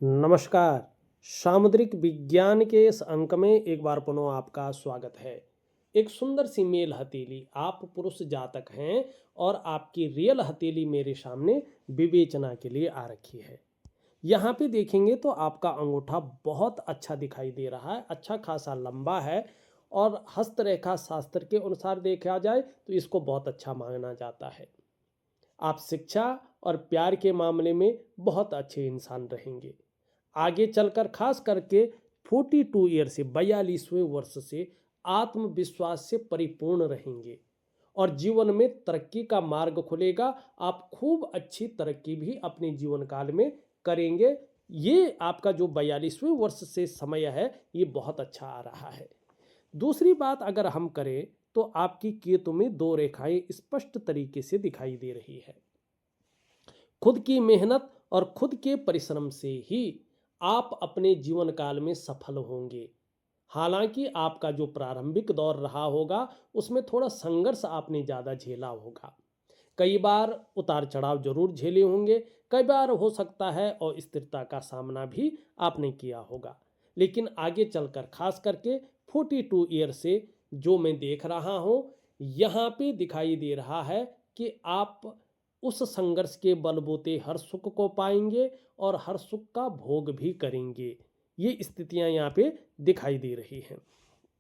नमस्कार। सामुद्रिक विज्ञान के इस अंक में एक बार पुनः आपका स्वागत है। एक सुंदर सी मेल हथेली, आप पुरुष जातक हैं और आपकी रियल हथेली मेरे सामने विवेचना के लिए आ रखी है। यहाँ पे देखेंगे तो आपका अंगूठा बहुत अच्छा दिखाई दे रहा है, अच्छा खासा लंबा है और हस्तरेखा शास्त्र के अनुसार देखा जाए तो इसको बहुत अच्छा माना जाता है। आप शिक्षा और प्यार के मामले में बहुत अच्छे इंसान रहेंगे। आगे चलकर खास करके 42 ईयर से 42वें वर्ष से आत्मविश्वास से परिपूर्ण रहेंगे और जीवन में तरक्की का मार्ग खुलेगा। आप खूब अच्छी तरक्की भी अपने जीवन काल में करेंगे। ये आपका जो 42वें वर्ष से समय है, ये बहुत अच्छा आ रहा है। दूसरी बात अगर हम करें तो आपकी केतु में दो रेखाएं स्पष्ट तरीके से दिखाई दे रही है। खुद की मेहनत और खुद के परिश्रम से ही आप अपने जीवन काल में सफल होंगे। हालांकि आपका जो प्रारंभिक दौर रहा होगा उसमें थोड़ा संघर्ष आपने ज़्यादा झेला होगा। कई बार उतार चढ़ाव जरूर झेले होंगे, कई बार हो सकता है अस्थिरता का सामना भी आपने किया होगा। लेकिन आगे चलकर खास करके 42 ईयर से जो मैं देख रहा हूँ, यहाँ पे दिखाई दे रहा है कि आप उस संघर्ष के बलबूते हर सुख को पाएंगे और हर सुख का भोग भी करेंगे। ये स्थितियां यहाँ पे दिखाई दे रही हैं।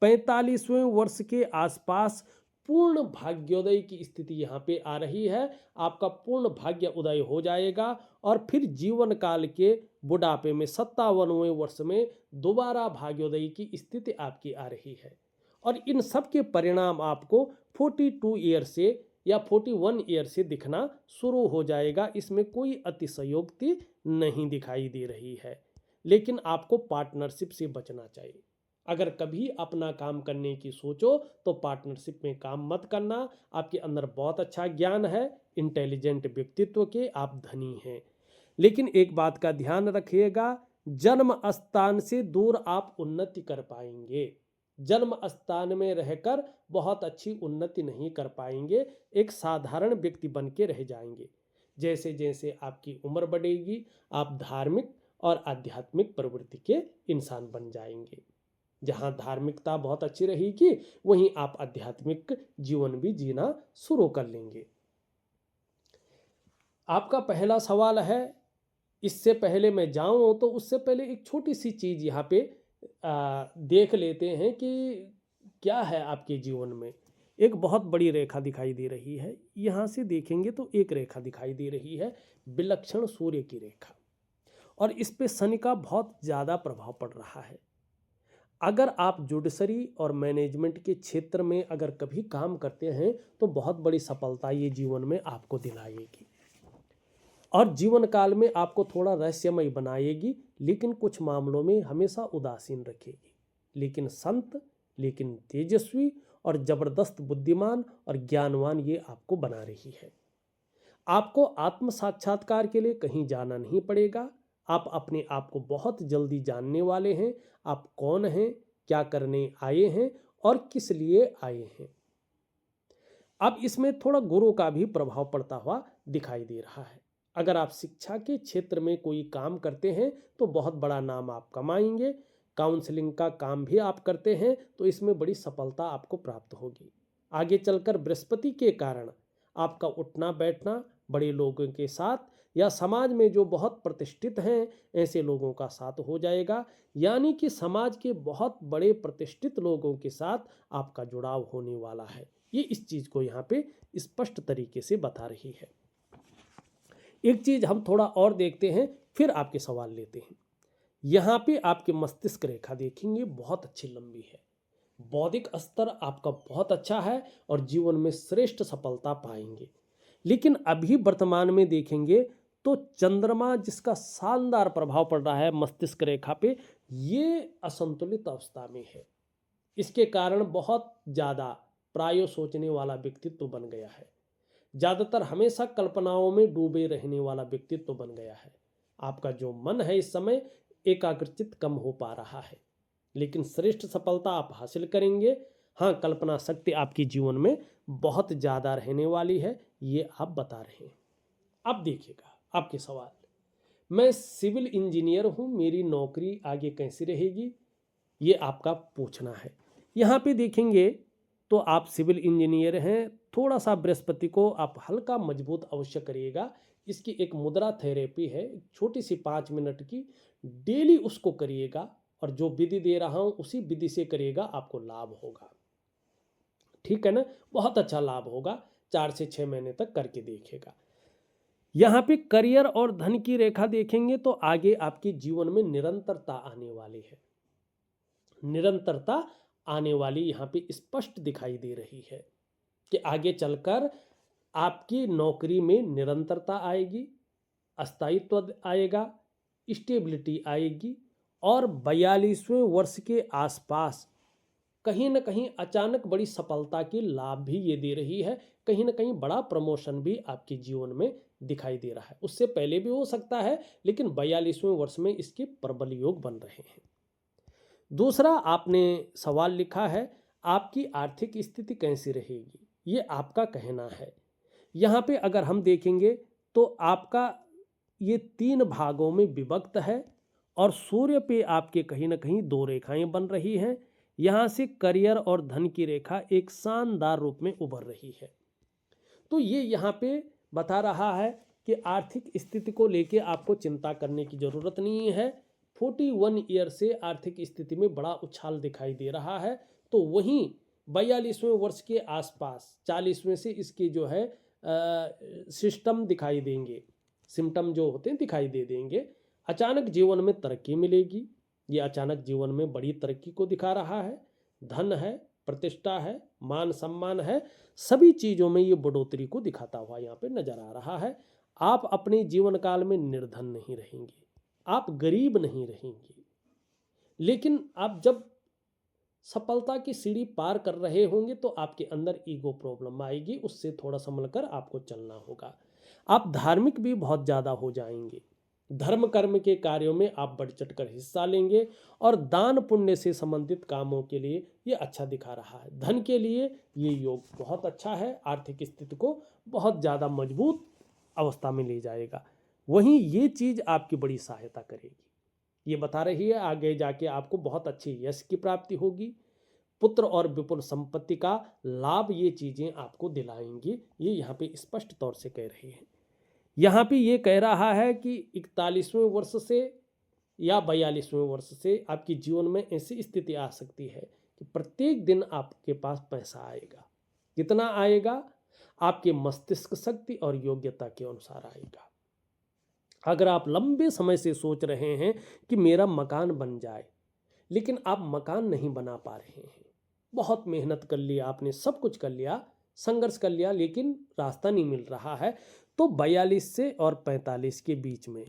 45वें वर्ष के आसपास पूर्ण भाग्योदय की स्थिति यहाँ पे आ रही है। आपका पूर्ण भाग्य उदय हो जाएगा और फिर जीवन काल के बुढ़ापे में 57वें वर्ष में दोबारा भाग्योदय की स्थिति आपकी आ रही है। और इन सब के परिणाम आपको 42 ईयर से या 41 ईयर से दिखना शुरू हो जाएगा। इसमें कोई अतिशयोक्ति नहीं दिखाई दे रही है। लेकिन आपको पार्टनरशिप से बचना चाहिए। अगर कभी अपना काम करने की सोचो तो पार्टनरशिप में काम मत करना। आपके अंदर बहुत अच्छा ज्ञान है, इंटेलिजेंट व्यक्तित्व के आप धनी हैं। लेकिन एक बात का ध्यान रखिएगा, जन्म स्थान से दूर आप उन्नति कर पाएंगे। जन्म स्थान में रहकर बहुत अच्छी उन्नति नहीं कर पाएंगे। एक साधारण व्यक्ति बन के रह जाएंगे। जैसे जैसे आपकी उम्र बढ़ेगी आप धार्मिक और आध्यात्मिक प्रवृत्ति के इंसान बन जाएंगे। जहाँ धार्मिकता बहुत अच्छी रहेगी वहीं आप आध्यात्मिक जीवन भी जीना शुरू कर लेंगे। आपका पहला सवाल है, इससे पहले मैं जाऊं तो उससे पहले एक छोटी सी चीज यहाँ पे देख लेते हैं कि क्या है आपके जीवन में। एक बहुत बड़ी रेखा दिखाई दे रही है। यहाँ से देखेंगे तो एक रेखा दिखाई दे रही है, विलक्षण सूर्य की रेखा, और इस पे शनि का बहुत ज़्यादा प्रभाव पड़ रहा है। अगर आप जुडिशरी और मैनेजमेंट के क्षेत्र में अगर कभी काम करते हैं तो बहुत बड़ी सफलता ये जीवन में आपको दिलाएगी और जीवन काल में आपको थोड़ा रहस्यमय बनाएगी। लेकिन कुछ मामलों में हमेशा उदासीन रखेगी। लेकिन संत, लेकिन तेजस्वी और जबरदस्त बुद्धिमान और ज्ञानवान ये आपको बना रही है। आपको आत्म साक्षात्कार के लिए कहीं जाना नहीं पड़ेगा। आप अपने आप को बहुत जल्दी जानने वाले हैं। आप कौन हैं, क्या करने आए हैं और किस लिए आए हैं। अब इसमें थोड़ा गुरु का भी प्रभाव पड़ता हुआ दिखाई दे रहा है। अगर आप शिक्षा के क्षेत्र में कोई काम करते हैं तो बहुत बड़ा नाम आप कमाएंगे। काउंसलिंग का काम भी आप करते हैं तो इसमें बड़ी सफलता आपको प्राप्त होगी। आगे चलकर बृहस्पति के कारण आपका उठना बैठना बड़े लोगों के साथ या समाज में जो बहुत प्रतिष्ठित हैं ऐसे लोगों का साथ हो जाएगा। यानी कि समाज के बहुत बड़े प्रतिष्ठित लोगों के साथ आपका जुड़ाव होने वाला है। ये इस चीज़ को यहाँ पे स्पष्ट तरीके से बता रही है। एक चीज़ हम थोड़ा और देखते हैं फिर आपके सवाल लेते हैं। यहाँ पे आपके मस्तिष्क रेखा देखेंगे, बहुत अच्छी लंबी है। बौद्धिक स्तर आपका बहुत अच्छा है और जीवन में श्रेष्ठ सफलता पाएंगे। लेकिन अभी वर्तमान में देखेंगे तो चंद्रमा जिसका शानदार प्रभाव पड़ रहा है मस्तिष्क रेखा पे, ये असंतुलित अवस्था में है। इसके कारण बहुत ज़्यादा प्रायो सोचने वाला व्यक्तित्व बन गया है। ज़्यादातर हमेशा कल्पनाओं में डूबे रहने वाला व्यक्तित्व बन गया है। आपका जो मन है इस समय एकाग्रचित कम हो पा रहा है। लेकिन श्रेष्ठ सफलता आप हासिल करेंगे। हाँ, कल्पना शक्ति आपके जीवन में बहुत ज़्यादा रहने वाली है, ये आप बता रहे हैं। अब देखिएगा आपके सवाल। मैं सिविल इंजीनियर हूँ, मेरी नौकरी आगे कैसी रहेगी, ये आपका पूछना है। यहाँ पे देखेंगे तो आप सिविल इंजीनियर हैं, थोड़ा सा बृहस्पति को आप हल्का मजबूत अवश्य करिएगा। इसकी एक मुद्रा थेरेपी है, छोटी सी 5 मिनट की, डेली उसको करिएगा और जो विधि दे रहा हूँ उसी विधि से करिएगा, आपको लाभ होगा। ठीक है ना, बहुत अच्छा लाभ होगा। 4 से 6 महीने तक करके देखिएगा। यहाँ पे करियर और धन की रेखा देखेंगे तो आगे आपके जीवन में निरंतरता आने वाली है। निरंतरता आने वाली यहाँ पे स्पष्ट दिखाई दे रही है कि आगे चलकर आपकी नौकरी में निरंतरता आएगी, स्थायित्व आएगा, स्टेबिलिटी आएगी और 42वें वर्ष के आसपास कहीं ना कहीं अचानक बड़ी सफलता की लाभ भी ये दे रही है। कहीं ना कहीं बड़ा प्रमोशन भी आपके जीवन में दिखाई दे रहा है। उससे पहले भी हो सकता है, लेकिन 42वें वर्ष में इसके प्रबल योग बन रहे हैं। दूसरा आपने सवाल लिखा है, आपकी आर्थिक स्थिति कैसी रहेगी, ये आपका कहना है। यहाँ पे अगर हम देखेंगे तो आपका ये 3 भागों में विभक्त है और सूर्य पे आपके कहीं ना कहीं 2 रेखाएं बन रही हैं। यहाँ से करियर और धन की रेखा एक शानदार रूप में उभर रही है। तो ये यहाँ पे बता रहा है कि आर्थिक स्थिति को लेके आपको चिंता करने की ज़रूरत नहीं है। 41 ईयर से आर्थिक स्थिति में बड़ा उछाल दिखाई दे रहा है। तो वहीं 42वें वर्ष के आसपास 40वें से इसके जो है सिस्टम दिखाई देंगे, सिम्टम जो होते हैं दिखाई दे देंगे। अचानक जीवन में तरक्की मिलेगी, ये अचानक जीवन में बड़ी तरक्की को दिखा रहा है। धन है, प्रतिष्ठा है, मान सम्मान है, सभी चीज़ों में ये बढ़ोतरी को दिखाता हुआ यहाँ पे नजर आ रहा है। आप अपने जीवन काल में निर्धन नहीं रहेंगे, आप गरीब नहीं रहेंगे, लेकिन आप जब सफलता की सीढ़ी पार कर रहे होंगे तो आपके अंदर ईगो प्रॉब्लम आएगी, उससे थोड़ा संभल कर आपको चलना होगा। आप धार्मिक भी बहुत ज़्यादा हो जाएंगे, धर्म कर्म के कार्यों में आप बढ़ चढ़ कर हिस्सा लेंगे और दान पुण्य से संबंधित कामों के लिए ये अच्छा दिखा रहा है। धन के लिए ये योग बहुत अच्छा है, आर्थिक स्थिति को बहुत ज़्यादा मजबूत अवस्था में ले जाएगा। वहीं ये चीज़ आपकी बड़ी सहायता करेगी, ये बता रही है आगे जाके आपको बहुत अच्छी यश की प्राप्ति होगी, पुत्र और विपुल संपत्ति का लाभ ये चीज़ें आपको दिलाएंगी। ये यहाँ पे स्पष्ट तौर से कह रही है। यहाँ पे ये कह रहा है कि 41वें वर्ष से या 42वें वर्ष से आपके जीवन में ऐसी स्थिति आ सकती है कि प्रत्येक दिन आपके पास पैसा आएगा। कितना आएगा? आपके मस्तिष्क शक्ति और योग्यता के अनुसार आएगा। अगर आप लंबे समय से सोच रहे हैं कि मेरा मकान बन जाए, लेकिन आप मकान नहीं बना पा रहे हैं, बहुत मेहनत कर लिया आपने, सब कुछ कर लिया, संघर्ष कर लिया, लेकिन रास्ता नहीं मिल रहा है, तो 42 से और 45 के बीच में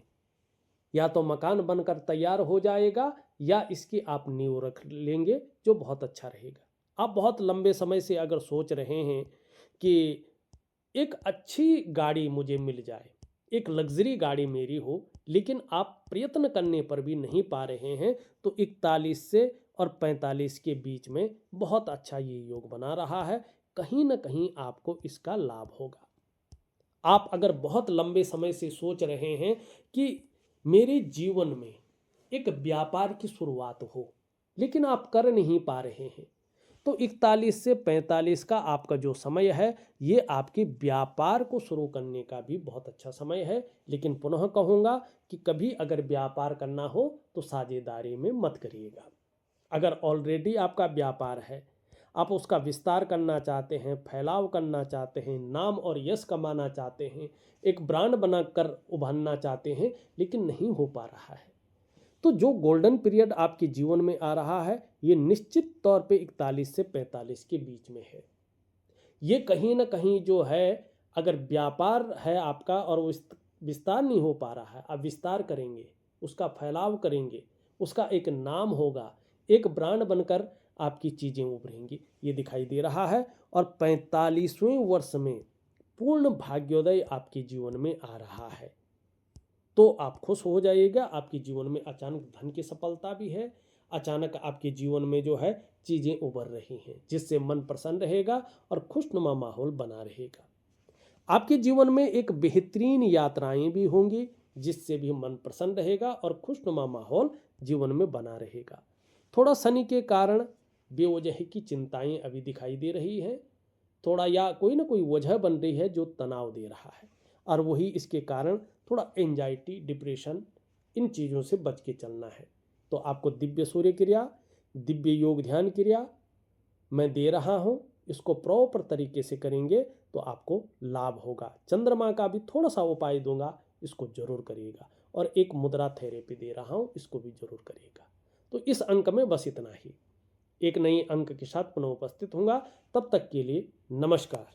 या तो मकान बनकर तैयार हो जाएगा या इसकी आप नींव रख लेंगे, जो बहुत अच्छा रहेगा। आप बहुत लंबे समय से अगर सोच रहे हैं कि एक अच्छी गाड़ी मुझे मिल जाए, एक लग्जरी गाड़ी मेरी हो, लेकिन आप प्रयत्न करने पर भी नहीं पा रहे हैं, तो 41 से और 45 के बीच में बहुत अच्छा ये योग बना रहा है। कहीं ना कहीं आपको इसका लाभ होगा। आप अगर बहुत लंबे समय से सोच रहे हैं कि मेरे जीवन में एक व्यापार की शुरुआत हो, लेकिन आप कर नहीं पा रहे हैं, तो 41 से 45 का आपका जो समय है, ये आपके व्यापार को शुरू करने का भी बहुत अच्छा समय है। लेकिन पुनः कहूँगा कि कभी अगर व्यापार करना हो तो साझेदारी में मत करिएगा। अगर ऑलरेडी आपका व्यापार है, आप उसका विस्तार करना चाहते हैं, फैलाव करना चाहते हैं, नाम और यश कमाना चाहते हैं, एक ब्रांड बनाकर उभरना चाहते हैं, लेकिन नहीं हो पा रहा है, तो जो गोल्डन पीरियड आपके जीवन में आ रहा है, ये निश्चित तौर पे 41 से 45 के बीच में है। ये कहीं ना कहीं जो है, अगर व्यापार है आपका और वो विस्तार नहीं हो पा रहा है, आप विस्तार करेंगे, उसका फैलाव करेंगे, उसका एक नाम होगा, एक ब्रांड बनकर आपकी चीज़ें उभरेंगी, ये दिखाई दे रहा है। और 45वें वर्ष में पूर्ण भाग्योदय आपके जीवन में आ रहा है, तो आप खुश हो जाइएगा। आपके जीवन में अचानक धन की सफलता भी है, अचानक आपके जीवन में जो है चीज़ें उभर रही हैं, जिससे मन प्रसन्न रहेगा और खुशनुमा माहौल बना रहेगा। आपके जीवन में एक बेहतरीन यात्राएं भी होंगी, जिससे भी मन प्रसन्न रहेगा और खुशनुमा माहौल जीवन में बना रहेगा। थोड़ा शनि के कारण बेवजह की चिंताएं अभी दिखाई दे रही हैं, थोड़ा या कोई ना कोई वजह बन रही है जो तनाव दे रहा है, और वही इसके कारण थोड़ा एंजाइटी, डिप्रेशन, इन चीज़ों से बच के चलना है। तो आपको दिव्य सूर्य क्रिया, दिव्य योग ध्यान क्रिया मैं दे रहा हूँ, इसको प्रॉपर तरीके से करेंगे तो आपको लाभ होगा। चंद्रमा का भी थोड़ा सा उपाय दूंगा, इसको जरूर करिएगा। और एक मुद्रा थेरेपी दे रहा हूँ, इसको भी जरूर करिएगा। तो इस अंक में बस इतना ही। एक नई अंक के साथ पुनः उपस्थित होऊंगा, तब तक के लिए नमस्कार।